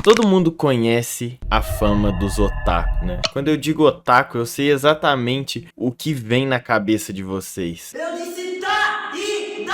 Todo mundo conhece a fama dos otaku, né? Quando eu digo otaku, eu sei exatamente o que vem na cabeça de vocês. Eu disse daí!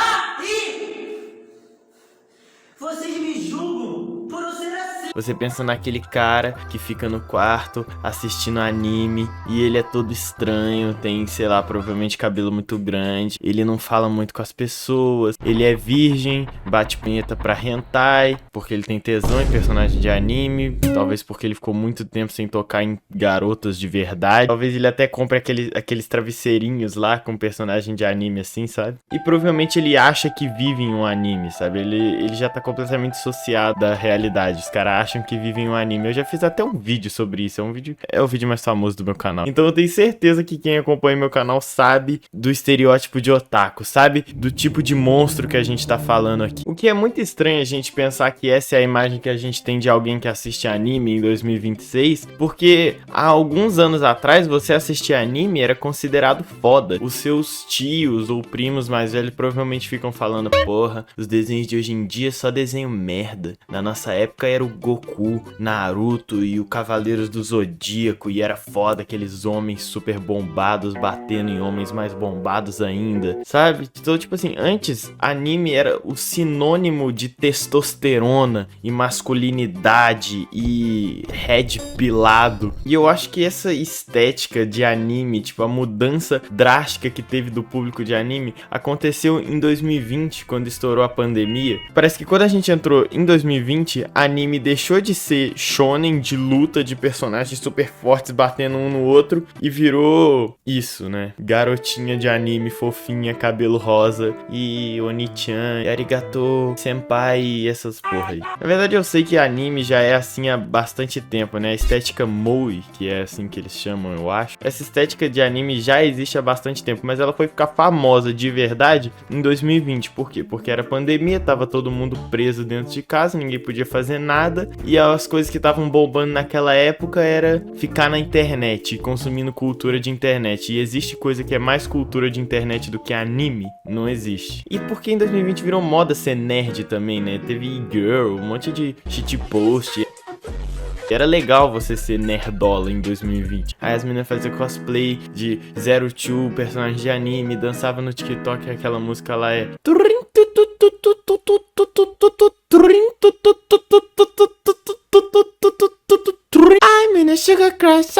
Vocês me julgam por eu ser assim. Você pensa naquele cara que fica no quarto assistindo anime e ele é todo estranho, tem, sei lá, provavelmente cabelo muito grande, ele não fala muito com as pessoas, ele é virgem, bate punheta pra hentai, porque ele tem tesão em personagem de anime, talvez porque ele ficou muito tempo sem tocar em garotas de verdade, talvez ele até compre aqueles travesseirinhos lá com personagem de anime assim, sabe? E provavelmente ele acha que vive em um anime, sabe? Ele já tá completamente dissociado da realidade, os caras acham que vivem um anime. Eu já fiz até um vídeo sobre isso, é o vídeo mais famoso do meu canal. Então eu tenho certeza que quem acompanha meu canal sabe do estereótipo de otaku, sabe do tipo de monstro que a gente tá falando aqui. O que é muito estranho a gente pensar que essa é a imagem que a gente tem de alguém que assiste anime em 2026, porque há alguns anos atrás você assistir anime era considerado foda. Os seus tios ou primos mais velhos provavelmente ficam falando: porra, os desenhos de hoje em dia só desenho merda. Na nossa época era o Goku, Naruto e o Cavaleiros do Zodíaco, e era foda aqueles homens super bombados batendo em homens mais bombados ainda, sabe? Então, tipo assim, antes anime era o sinônimo de testosterona e masculinidade e head pilado. E eu acho que essa estética de anime, tipo a mudança drástica que teve do público de anime, aconteceu em 2020, quando estourou a pandemia. Parece que quando a gente entrou em 2020, anime deixou de ser shonen de luta de personagens super fortes batendo um no outro e virou isso, né? Garotinha de anime fofinha, cabelo rosa e Oni-chan, arigato, senpai e essas porra aí. Na verdade eu sei que anime já é assim há bastante tempo, né? A estética moe, que é assim que eles chamam, eu acho. Essa estética de anime já existe há bastante tempo, mas ela foi ficar famosa de verdade em 2020. Por quê? Porque era pandemia, tava todo mundo preso dentro de casa, ninguém podia fazer nada, e as coisas que estavam bombando naquela época era ficar na internet, consumindo cultura de internet. E existe coisa que é mais cultura de internet do que anime? Não existe. E porque em 2020 virou moda ser nerd também, né? Teve girl, um monte de shitpost. Era legal você ser nerdola em 2020. Aí as meninas faziam cosplay de Zero Two, personagem de anime, dançava no TikTok, aquela música lá é... Sugar Crush,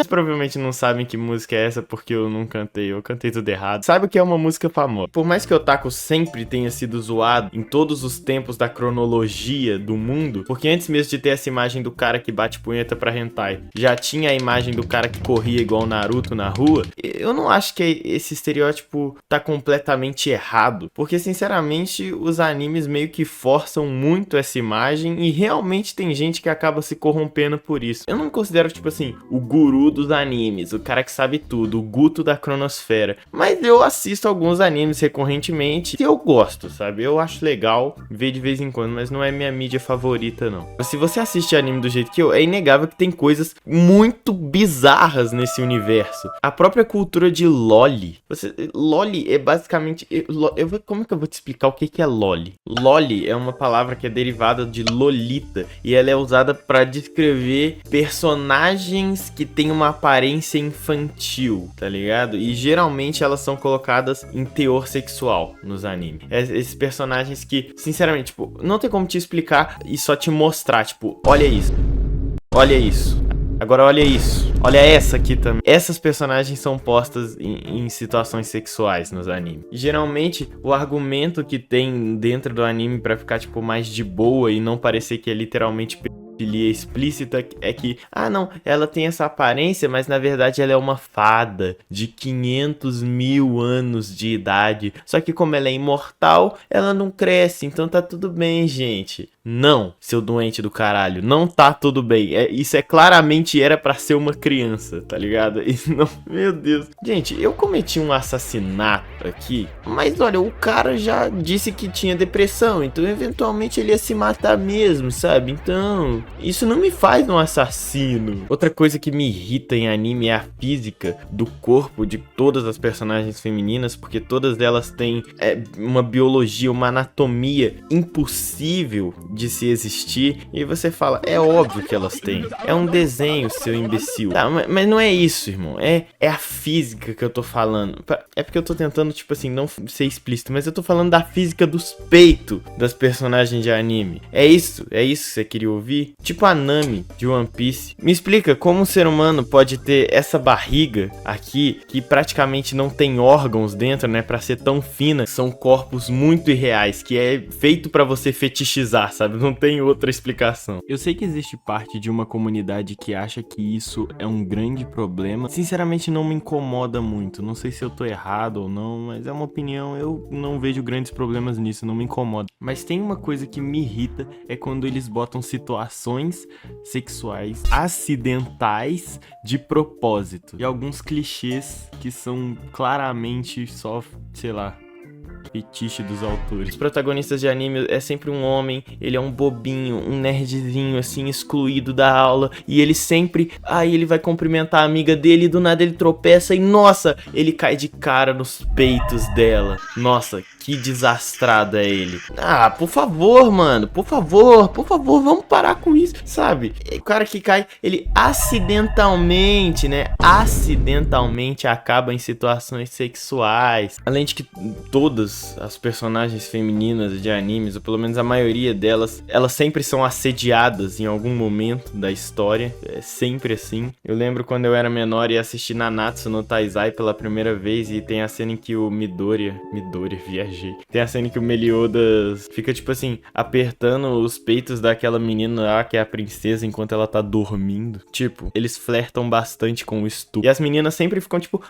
provavelmente não sabem que música é essa porque eu não cantei, eu cantei tudo errado. Sabe o que é uma música famosa? Por mais que o otaku sempre tenha sido zoado em todos os tempos da cronologia do mundo, porque antes mesmo de ter essa imagem do cara que bate punheta pra hentai, já tinha a imagem do cara que corria igual Naruto na rua. Eu não acho que esse estereótipo tá completamente errado, porque sinceramente os animes meio que forçam muito essa imagem e realmente tem gente que acaba se corrompendo por isso. Eu não me considero, tipo assim, o guru dos animes, o cara que sabe tudo, o Guto da cronosfera, mas eu assisto alguns animes recorrentemente e eu gosto, sabe? Eu acho legal ver de vez em quando, mas não é minha mídia favorita, não. Se você assiste anime do jeito que eu, é inegável que tem coisas muito bizarras nesse universo. A própria cultura de loli. Loli é basicamente... como que eu vou te explicar o que é loli? Loli é uma palavra que é derivada de lolita e ela é usada para descrever personagens que têm uma aparência infantil, tá ligado? E geralmente elas são colocadas em teor sexual nos animes. Esses personagens que, sinceramente, tipo, não tem como te explicar e só te mostrar, tipo, olha isso. Olha isso. Agora olha isso. Olha essa aqui também. Essas personagens são postas em situações sexuais nos animes. E, geralmente, o argumento que tem dentro do anime pra ficar, tipo, mais de boa e não parecer que é literalmente pedofilia explícita é que, não, ela tem essa aparência, mas na verdade ela é uma fada de 500 mil anos de idade. Só que como ela é imortal, ela não cresce, então tá tudo bem, gente. Não, seu doente do caralho, não tá tudo bem. Isso claramente era pra ser uma criança, tá ligado? Isso não, meu Deus. Gente, eu cometi um assassinato aqui, mas olha, o cara já disse que tinha depressão, então eventualmente ele ia se matar mesmo, sabe? Então, Isso não me faz um assassino. Outra coisa que me irrita em anime é a física do corpo de todas as personagens femininas, porque todas elas têm uma biologia, uma anatomia impossível de se existir. E você fala, é óbvio que elas têm. É um desenho, seu imbecil. Tá, mas não é isso, irmão. É a física que eu tô falando. É porque eu tô tentando, tipo assim, não ser explícito, mas eu tô falando da física dos peitos das personagens de anime. É isso que você queria ouvir? Tipo a Nami de One Piece. Me explica como um ser humano pode ter essa barriga aqui, que praticamente não tem órgãos dentro, né, pra ser tão fina. São corpos muito irreais, que é feito pra você fetichizar, sabe? Não tem outra explicação. Eu sei que existe parte de uma comunidade que acha que isso é um grande problema. Sinceramente, não me incomoda muito. Não sei se eu tô errado ou não, mas é uma opinião. Eu não vejo grandes problemas nisso, não me incomoda. Mas tem uma coisa que me irrita, é quando eles botam situações sexuais acidentais de propósito. E alguns clichês que são claramente só, sei lá, fetiche dos autores. Os protagonistas de anime é sempre um homem, ele é um bobinho, um nerdzinho assim, excluído da aula, e ele sempre, ele vai cumprimentar a amiga dele e do nada ele tropeça e nossa, ele cai de cara nos peitos dela. Nossa, que desastrado é ele. Por favor, mano, por favor, vamos parar com isso, sabe? O cara que cai, ele acidentalmente, né? Acidentalmente acaba em situações sexuais. Além de que todas as personagens femininas de animes, ou pelo menos a maioria delas, elas sempre são assediadas em algum momento da história. É sempre assim. Eu lembro quando eu era menor e assisti Nanatsu no Taizai pela primeira vez e tem a cena em que o Midoriya, viajei. Tem a cena em que o Meliodas fica, tipo assim, apertando os peitos daquela menina lá, que é a princesa, enquanto ela tá dormindo. Tipo, eles flertam bastante com o estupro. E as meninas sempre ficam, tipo,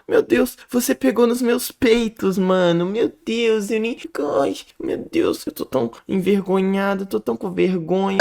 meu Deus, você pegou nos meus peitos, mano. Meu Deus, eu nem... Ai, meu Deus, eu tô tão envergonhado, tô tão com vergonha.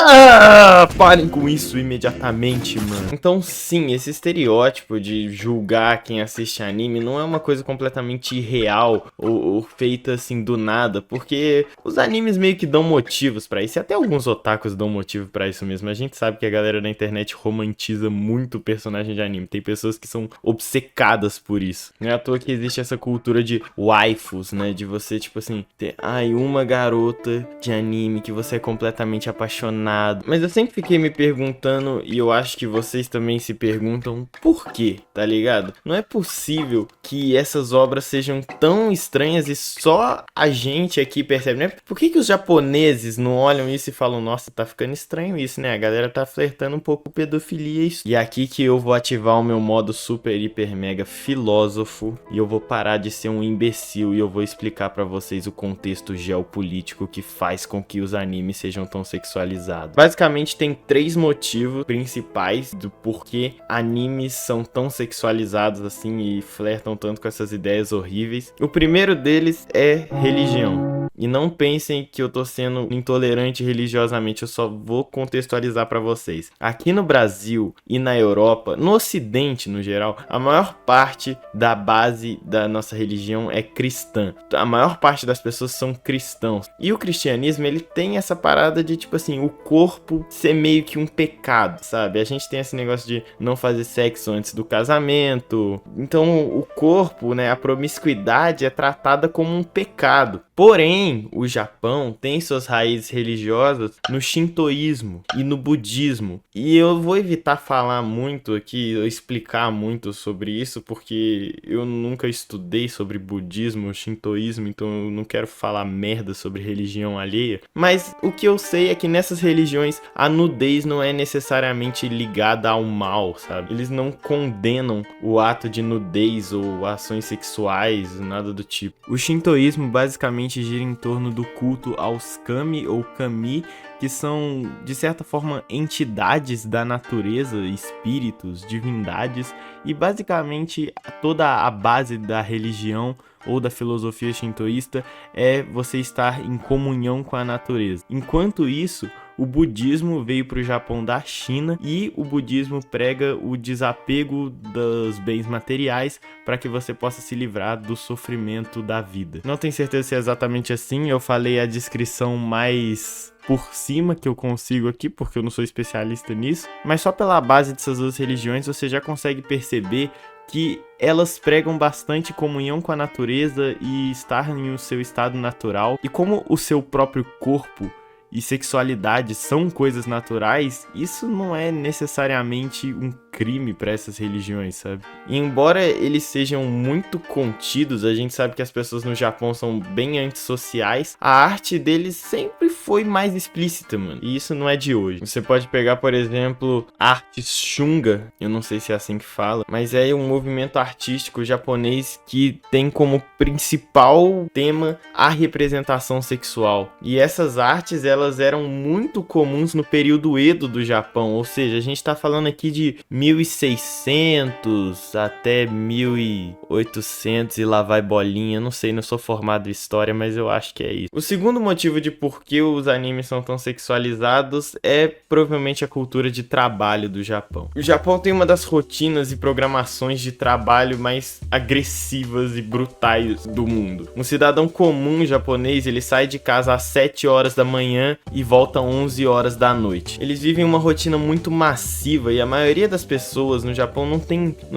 Parem com isso imediatamente, mano. Então, sim, esse estereótipo de julgar quem assiste anime não é uma coisa completamente irreal ou feita assim do nada, porque os animes meio que dão motivos pra isso, e até alguns otakus dão motivo pra isso mesmo. A gente sabe que a galera na internet romantiza muito o personagem de anime. Tem pessoas que são obcecadas por isso. Não é à toa que existe essa cultura de waifus, né? De você, tipo assim, ter, uma garota de anime que você é completamente apaixonado. Mas eu sempre fiquei me perguntando, e eu acho que vocês também se perguntam, por quê, tá ligado? Não é possível que essas obras sejam tão estranhas e só a gente aqui percebe, né? Por que os japoneses não olham isso e falam, nossa, tá ficando estranho isso, né? A galera tá flertando um pouco com pedofilia isso. E aqui que eu vou ativar o meu modo super, hiper, mega filósofo e eu vou parar de ser um imbecil e eu vou explicar pra vocês o contexto geopolítico que faz com que os animes sejam tão sexualizados. Basicamente tem 3 motivos principais do porquê animes são tão sexualizados assim e flertam tanto com essas ideias horríveis. O primeiro deles é religião. E não pensem que eu tô sendo intolerante religiosamente, eu só vou contextualizar pra vocês. Aqui no Brasil e na Europa, no Ocidente no geral, a maior parte da base da nossa religião é cristã. A maior parte das pessoas são cristãos. E o cristianismo, ele tem essa parada de, tipo assim, o corpo ser meio que um pecado, sabe? A gente tem esse negócio de não fazer sexo antes do casamento. Então, o corpo, né, a promiscuidade é tratada como um pecado. Porém, o Japão tem suas raízes religiosas no shintoísmo e no budismo. E eu vou evitar falar muito aqui, explicar muito sobre isso, porque eu nunca estudei sobre budismo ou shintoísmo, então eu não quero falar merda sobre religião alheia. Mas o que eu sei é que nessas religiões a nudez não é necessariamente ligada ao mal, sabe? Eles não condenam o ato de nudez ou ações sexuais, nada do tipo. O shintoísmo basicamente gira em torno do culto aos kami ou kami, que são, de certa forma, entidades da natureza, espíritos, divindades, e basicamente toda a base da religião ou da filosofia shintoísta é você estar em comunhão com a natureza. Enquanto isso, o budismo veio para o Japão da China e o budismo prega o desapego dos bens materiais para que você possa se livrar do sofrimento da vida. Não tenho certeza se é exatamente assim, eu falei a descrição mais por cima que eu consigo aqui, porque eu não sou especialista nisso, mas só pela base dessas duas religiões você já consegue perceber que elas pregam bastante comunhão com a natureza e estar em o seu estado natural, e como o seu próprio corpo e sexualidade são coisas naturais, isso não é necessariamente um crime para essas religiões, sabe? E embora eles sejam muito contidos, a gente sabe que as pessoas no Japão são bem antissociais, a arte deles sempre foi mais explícita, mano. E isso não é de hoje. Você pode pegar, por exemplo, arte shunga, eu não sei se é assim que fala, mas é um movimento artístico japonês que tem como principal tema a representação sexual. E essas artes, elas eram muito comuns no período Edo do Japão, ou seja, a gente tá falando aqui de 1600 até 1800 e lá vai bolinha, não sei, não sou formado em história, mas eu acho que é isso. O segundo motivo de por que os animes são tão sexualizados é provavelmente a cultura de trabalho do Japão. O Japão tem uma das rotinas e programações de trabalho mais agressivas e brutais do mundo. Um cidadão comum japonês, ele sai de casa às 7 horas da manhã e volta às 11 horas da noite. Eles vivem uma rotina muito massiva e a maioria das pessoas no Japão não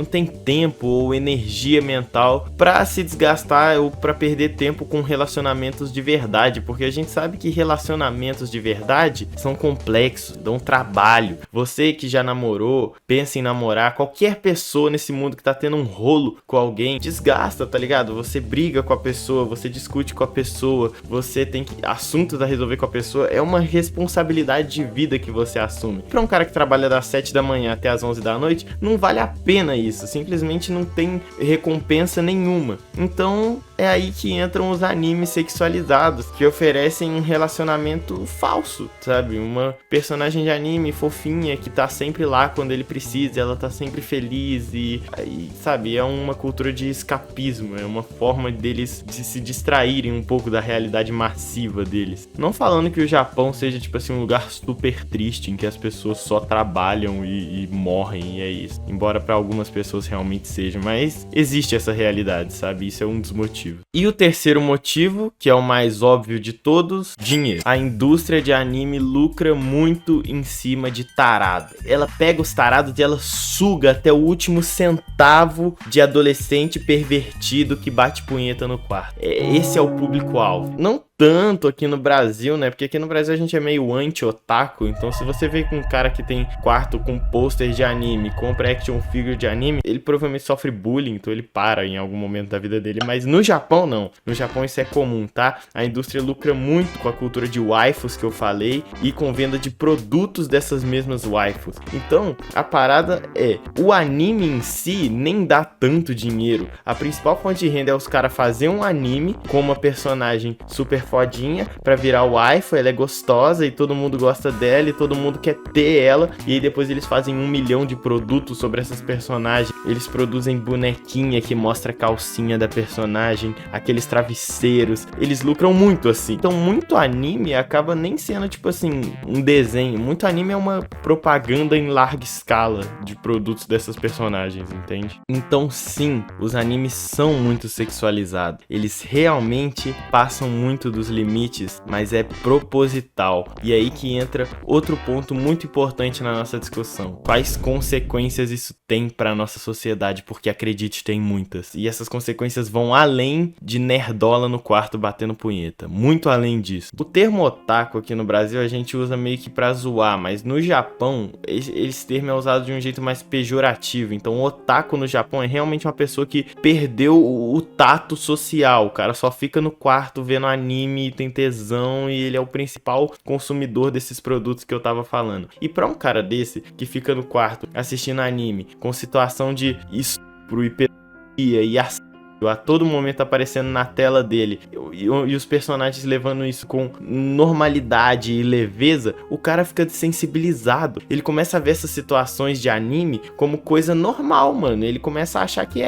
tem tempo ou energia mental pra se desgastar ou pra perder tempo com relacionamentos de verdade, porque a gente sabe que relacionamentos de verdade são complexos, dão trabalho. Você que já namorou, pensa em namorar, qualquer pessoa nesse mundo que tá tendo um rolo com alguém, desgasta, tá ligado? Você briga com a pessoa, você discute com a pessoa, você tem assuntos a resolver com a pessoa, é uma responsabilidade de vida que você assume. Pra um cara que trabalha das 7 da manhã até as 11 da noite, não vale a pena isso, simplesmente não tem recompensa nenhuma. Então é aí que entram os animes sexualizados, que oferecem um relacionamento falso, sabe? Uma personagem de anime fofinha que tá sempre lá quando ele precisa, ela tá sempre feliz e sabe, é uma cultura de escapismo, é uma forma deles de se distraírem um pouco da realidade massiva deles. Não falando que o Japão seja, tipo assim, um lugar super triste, em que as pessoas só trabalham e morrem, e é isso. Embora pra algumas pessoas realmente seja, mas existe essa realidade, sabe? Isso é um dos motivos. E o terceiro motivo, que é o mais óbvio de todos, dinheiro. A indústria de anime lucra muito em cima de tarado. Ela pega os tarados e ela suga até o último centavo de adolescente pervertido que bate punheta no quarto. Esse é o público-alvo. Não tanto aqui no Brasil, né? Porque aqui no Brasil a gente é meio anti-otaku. Então se você vê com um cara que tem quarto com pôster de anime, compra action figure de anime, ele provavelmente sofre bullying, então ele para em algum momento da vida dele. Mas no Japão não. No Japão isso é comum, tá? A indústria lucra muito com a cultura de waifus que eu falei e com venda de produtos dessas mesmas waifus. Então a parada é, o anime em si nem dá tanto dinheiro. A principal fonte de renda é os caras fazer um anime com uma personagem super fodinha pra virar waifu, ela é gostosa e todo mundo gosta dela e todo mundo quer ter ela, e aí depois eles fazem 1 milhão de produtos sobre essas personagens. Eles produzem bonequinha que mostra a calcinha da personagem, aqueles travesseiros, eles lucram muito assim. Então muito anime acaba nem sendo tipo assim um desenho, muito anime é uma propaganda em larga escala de produtos dessas personagens, entende? Então sim, os animes são muito sexualizados, eles realmente passam muito dos limites, mas é proposital. E aí que entra outro ponto muito importante na nossa discussão. Quais consequências isso tem para nossa sociedade? Porque acredite, tem muitas. E essas consequências vão além de nerdola no quarto batendo punheta. Muito além disso. O termo otaku aqui no Brasil a gente usa meio que pra zoar, mas no Japão esse termo é usado de um jeito mais pejorativo. Então o otaku no Japão é realmente uma pessoa que perdeu o tato social. O cara só fica no quarto vendo anime, tem tesão e ele é o principal consumidor desses produtos que eu tava falando. E pra um cara desse que fica no quarto assistindo anime com situação de estupro, hipertrofia e a todo momento aparecendo na tela dele e os personagens levando isso com normalidade e leveza, o cara fica desensibilizado. Ele começa a ver essas situações de anime como coisa normal, mano. Ele começa a achar que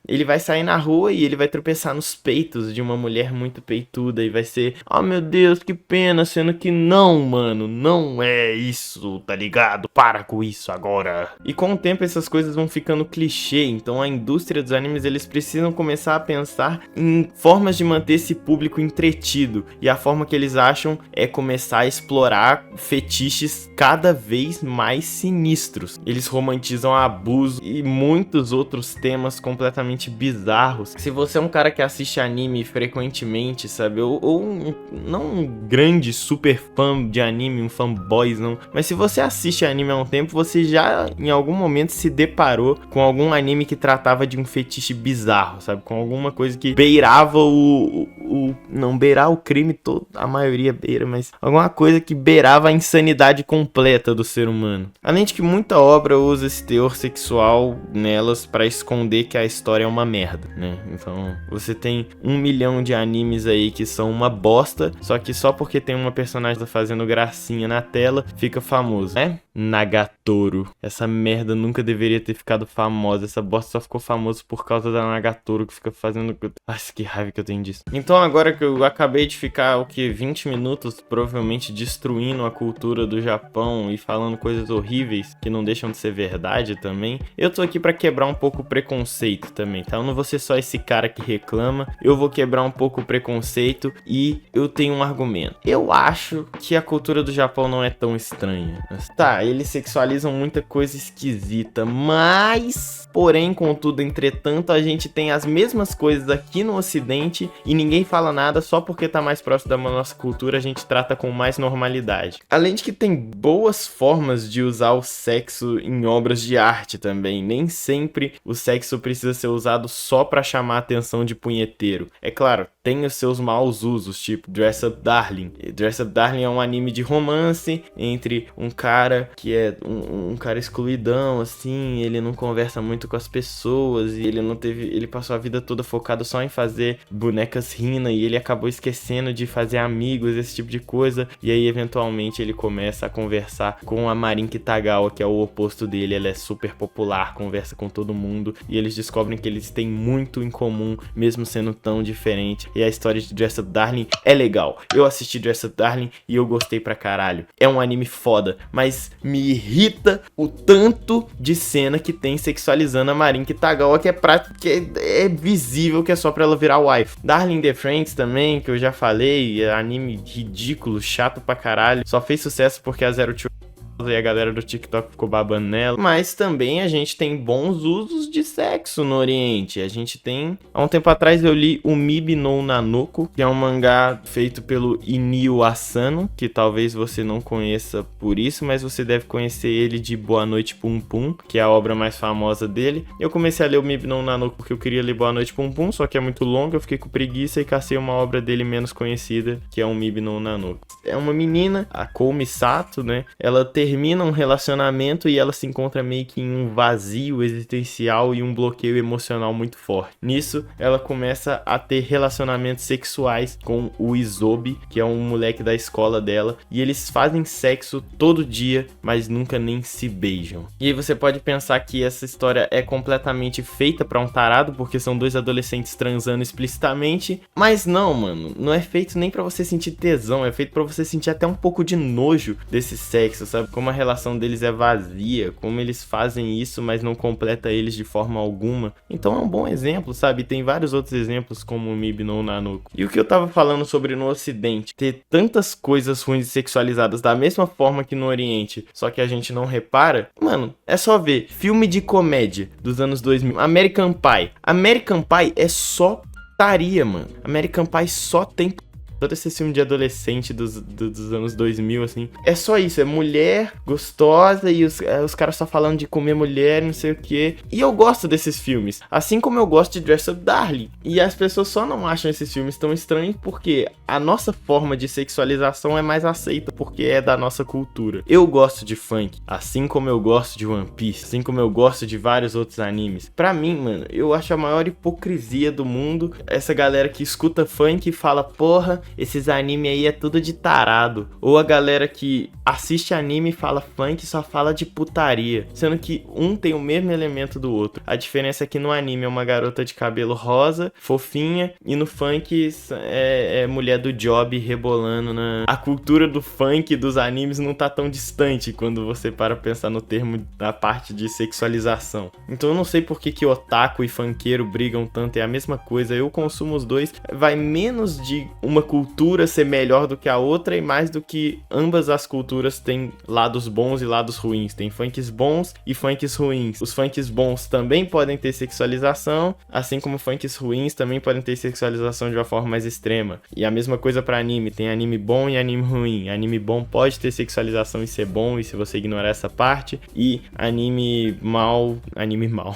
ele vai sair na rua e ele vai tropeçar nos peitos de uma mulher muito peituda e vai ser, oh meu Deus, que pena, sendo que não, mano, não é isso, tá ligado? Para com isso agora. E com o tempo essas coisas vão ficando clichê, então a indústria dos animes, eles precisam começar começar a pensar em formas de manter esse público entretido. E a forma que eles acham é começar a explorar fetiches cada vez mais sinistros. Eles romantizam abuso e muitos outros temas completamente bizarros. Se você é um cara que assiste anime frequentemente, sabe? Não um grande super fã de anime, um fanboy, não. Mas se você assiste anime há um tempo, você já em algum momento se deparou com algum anime que tratava de um fetiche bizarro, sabe? Com alguma coisa que beirava não beirar o crime todo, a maioria beira, mas alguma coisa que beirava a insanidade completa do ser humano. Além de que muita obra usa esse teor sexual nelas pra esconder que a história é uma merda, né? Então, você tem 1 milhão de animes aí que são uma bosta, só que só porque tem uma personagem fazendo gracinha na tela, fica famoso, né? Nagatoro. Essa merda nunca deveria ter ficado famosa. Essa bosta só ficou famosa por causa da Nagatoro que fica fazendo... Ai, que raiva que eu tenho disso. Então agora que eu acabei de ficar, 20 minutos provavelmente destruindo a cultura do Japão e falando coisas horríveis que não deixam de ser verdade também, eu tô aqui pra quebrar um pouco o preconceito também, tá? Eu não vou ser só esse cara que reclama, eu vou quebrar um pouco o preconceito e eu tenho um argumento. Eu acho que a cultura do Japão não é tão estranha. Tá, eles sexualizam muita coisa esquisita, mas... Porém, contudo, entretanto, a gente tem as mesmas coisas aqui no Ocidente e ninguém fala nada só porque tá mais próximo da nossa cultura, a gente trata com mais normalidade. Além de que tem boas formas de usar o sexo em obras de arte também. Nem sempre o sexo precisa ser usado só pra chamar a atenção de punheteiro. É claro, tem os seus maus usos, tipo Dress Up Darling. Dress Up Darling é um anime de romance entre um cara que é um cara excluidão, assim, ele não conversa muito com as pessoas e ele passou a vida toda focado só em fazer bonecas rina e ele acabou esquecendo de fazer amigos, esse tipo de coisa, e aí eventualmente ele começa a conversar com a Marin Kitagawa, que é o oposto dele. Ela é super popular, conversa com todo mundo e eles descobrem que eles têm muito em comum, mesmo sendo tão diferente. E a história de Dress Up Darling é legal. Eu assisti Dress Up Darling e eu gostei pra caralho. É um anime foda, mas me irrita o tanto de cena que tem sexualizando a Marin Kitagawa, que é prático, que é visível que é só pra ela virar wife. Darling in the Franxx também, que eu já falei, é anime ridículo, chato pra caralho. Só fez sucesso porque a Zero Two e a galera do TikTok ficou babando nela. Mas também a gente tem bons usos de sexo no Oriente. A gente tem... Há um tempo atrás eu li o Mibi no Nanoko, que é um mangá feito pelo Inio Asano, que talvez você não conheça por isso, mas você deve conhecer ele de Boa Noite Pum Pum, que é a obra mais famosa dele. Eu comecei a ler o Mibi no Nanoko porque eu queria ler Boa Noite Pum Pum, só que é muito longo, eu fiquei com preguiça e cacei uma obra dele menos conhecida, que é o Mibi no Nanoko. É uma menina, a Koumi Sato, né? Ela termina um relacionamento e ela se encontra meio que em um vazio existencial e um bloqueio emocional muito forte. Nisso, ela começa a ter relacionamentos sexuais com o Isobe, que é um moleque da escola dela, e eles fazem sexo todo dia, mas nunca nem se beijam. E aí você pode pensar que essa história é completamente feita pra um tarado, porque são dois adolescentes transando explicitamente, mas não, mano, não é feito nem pra você sentir tesão, é feito pra você sentir até um pouco de nojo desse sexo, sabe? Como a relação deles é vazia, como eles fazem isso, mas não completa eles de forma alguma. Então é um bom exemplo, sabe? Tem vários outros exemplos como o Mibi no Nanoko. E o que eu tava falando sobre no Ocidente, ter tantas coisas ruins e sexualizadas da mesma forma que no Oriente, só que a gente não repara, mano, é só ver filme de comédia dos anos 2000, American Pie. American Pie é só putaria, mano. American Pie só tem todo esse filme de adolescente dos anos 2000, assim, é só isso, é mulher gostosa e os caras só falando de comer mulher, não sei o que. E eu gosto desses filmes, assim como eu gosto de Dress Up Darling. E as pessoas só não acham esses filmes tão estranhos porque a nossa forma de sexualização é mais aceita, porque é da nossa cultura. Eu gosto de funk, assim como eu gosto de One Piece, assim como eu gosto de vários outros animes. Pra mim, mano, eu acho a maior hipocrisia do mundo essa galera que escuta funk e fala, porra, esses anime aí é tudo de tarado. Ou a galera que assiste anime e fala funk só fala de putaria, sendo que um tem o mesmo elemento do outro. A diferença é que no anime é uma garota de cabelo rosa, fofinha, e no funk é mulher do job rebolando A cultura do funk dos animes não tá tão distante quando você para pensar no termo da parte de sexualização. Então eu não sei por que otaku e funkeiro brigam tanto, é a mesma coisa. Eu consumo os dois, vai menos de uma cultura ser melhor do que a outra e mais do que ambas as culturas têm lados bons e lados ruins. Tem funks bons e funks ruins. Os funks bons também podem ter sexualização, assim como funks ruins também podem ter sexualização de uma forma mais extrema. E a mesma coisa pra anime, tem anime bom e anime ruim. Anime bom pode ter sexualização e ser bom, e se você ignorar essa parte, e anime mal,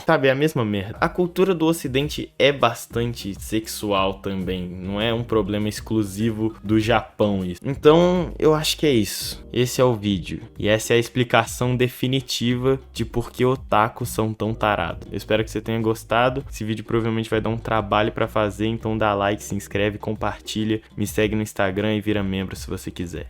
sabe, é a mesma merda. A cultura do ocidente é bastante sexual também, não é um problema exclusivo do Japão isso. Então, eu acho que é isso. Esse é o vídeo, e essa é a explicação definitiva de por que otakus são tão tarados. Eu espero que você tenha gostado. Esse vídeo provavelmente vai dar um trabalho pra fazer, então dá like, se inscreve, compartilha, me segue no Instagram e vira membro se você quiser.